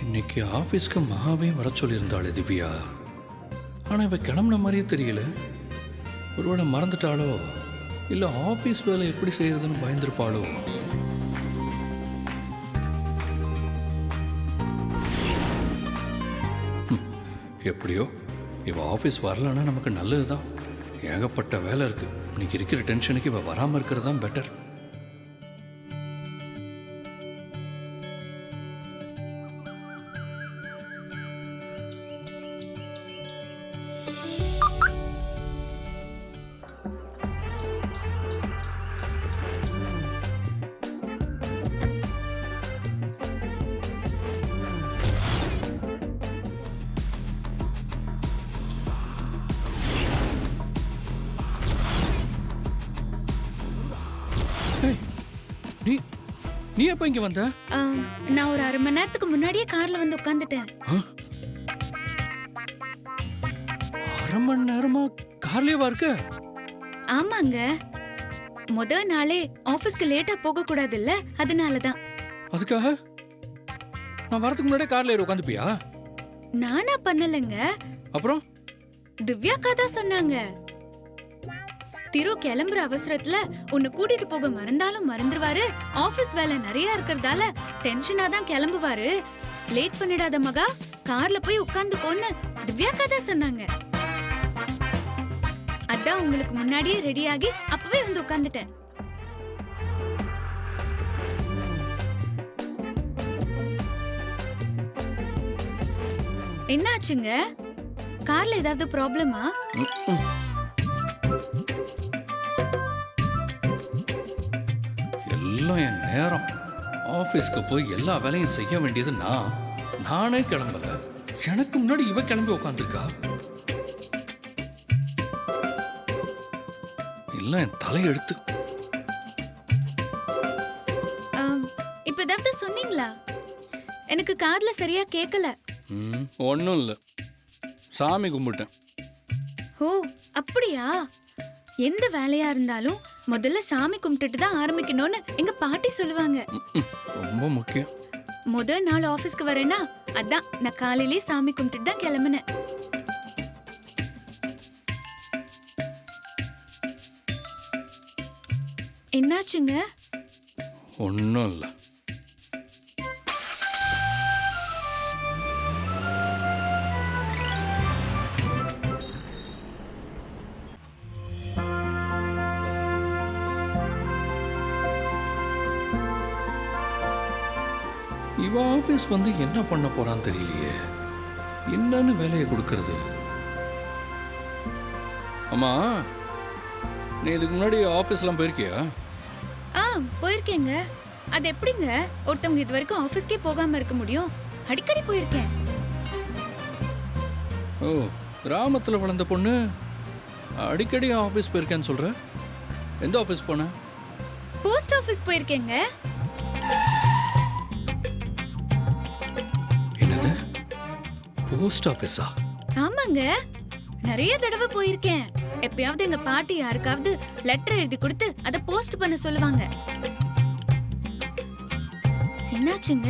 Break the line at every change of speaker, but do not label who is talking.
இன்னைக்கு ஆஃபீஸ்க்கு மகாவையும் வர சொல்லியிருந்தாள் திவ்யா. ஆனால் இவ கிளம்புன மாதிரியே தெரியல. ஒருவேளை மறந்துட்டாளோ இல்லை ஆஃபீஸ் வேலை எப்படி செய்யறதுன்னு பயந்துருப்பாளோ? எப்படியோ இவ ஆஃபீஸ் வரலன்னா நமக்கு நல்லது தான். ஏகப்பட்ட வேலை இருக்கு. இன்னைக்கு இருக்கிற டென்ஷனுக்கு இவ வராமல் இருக்கிறது தான் பெட்டர். நீ நீ எப்போ இங்கே வந்த?
நான் ஒரு 1/2 மணி நேரத்துக்கு முன்னாடியே கார்ல வந்து உட்காந்துட்டேன்.
1/2 மணி நேரமா கார்லயே இருக்க?
ஆமாங்க, முதல் நாளே ஆபீஸ்க்கு லேட்டா போக கூடாதுல்ல, அதனாலதான்.
அதுக்காக நான் வரதுக்கு முன்னாடியே கார்ல ஏறி உட்காந்துப்பியா?
நானா பண்ணலங்க.
அப்புறம்
திவ்யாக்கா தான் சொன்னாங்க. திரு கிளம்புற அவசரத்துல உன்னை கூட்டிட்டு போக மறந்தாலும் மறந்துருவாரு. ஆபீஸ் வேலை நிறைய இருக்கறதால டென்ஷனா தான் கிளம்புவாரு. லேட் பண்ணிடாத மகா, கார்ல போய் உட்கார்ந்துக்கோன்னு திவ்யாக்கா தான் சொன்னாங்க. அதான் உங்களுக்கு முன்னாடியே ரெடியாகி அப்பவே வந்து உட்கார்ந்துட்டேன். என்னாச்சுங்க? கார்ல ஏதாவது ப்ராப்ளமா?
எல்லாம் என் நேரம். ஆஃபீஸ்க்கு போய் எல்லா வேலையும் செய்ய வேண்டியது நானே கிளம்பல. எனக்கு முன்னாடி இவ கிளம்பி உட்காந்துருக்கா. எல்லாம் என் தலையெழுத்து.
இப்ப ஏதாவது சொன்னீங்களா? எனக்கு காதுல சரியா கேட்கல.
ஒன்றும் இல்லை, சாமி கும்பிட்டேன்.
ஓ அப்படியா? எந்த வேலையா இருந்தாலும் முதல்ல சாமி கும்பிட்டுட்டு தான் ஆரம்பிக்கணும்னு எங்க பாட்டி சொல்லுவாங்க.
ரொம்ப முக்கியம்.
முதல் நாள் ஆபீஸ்க்கு வரேன்னா அதான் நான் காலையிலே சாமி கும்பிட்டுட்டு தான் கிளம்பினேன். என்னாச்சுங்க?
ஒன்றும் இல்லை. இவ ஆஃபீஸ் வந்து என்ன பண்ண போறான்னு தெரியலையே. என்னன்னு வேலையை கொடுக்கறது? அம்மா, நீ இதுக்கு முன்னாடி ஆஃபீஸ்லாம் போயிருக்கியா?
போயிருக்கேங்க. அது எப்படிங்க ஒருத்தவங்க இது வரைக்கும் ஆஃபீஸ்க்கே போகாம இருக்க முடியும்? அடிக்கடி போயிருக்கேன்.
ஓ, கிராமத்தில் வளர்ந்த பொண்ணு அடிக்கடி ஆஃபீஸ் போயிருக்கேன்னு சொல்ற. எந்த ஆஃபீஸ் போன?
போஸ்ட் ஆஃபீஸ் போயிருக்கேங்க.
என்னது, போஸ்ட் ஆஃபீஸா?
ஆமாங்க, நிறைய தடவை போயிருக்கேன். எப்பயாவது எங்க பாட்டி யாருக்காவது லெட்டர் எழுதி கொடுத்து அதை போஸ்ட் பண்ண சொல்லுவாங்க. என்னாச்சுங்க?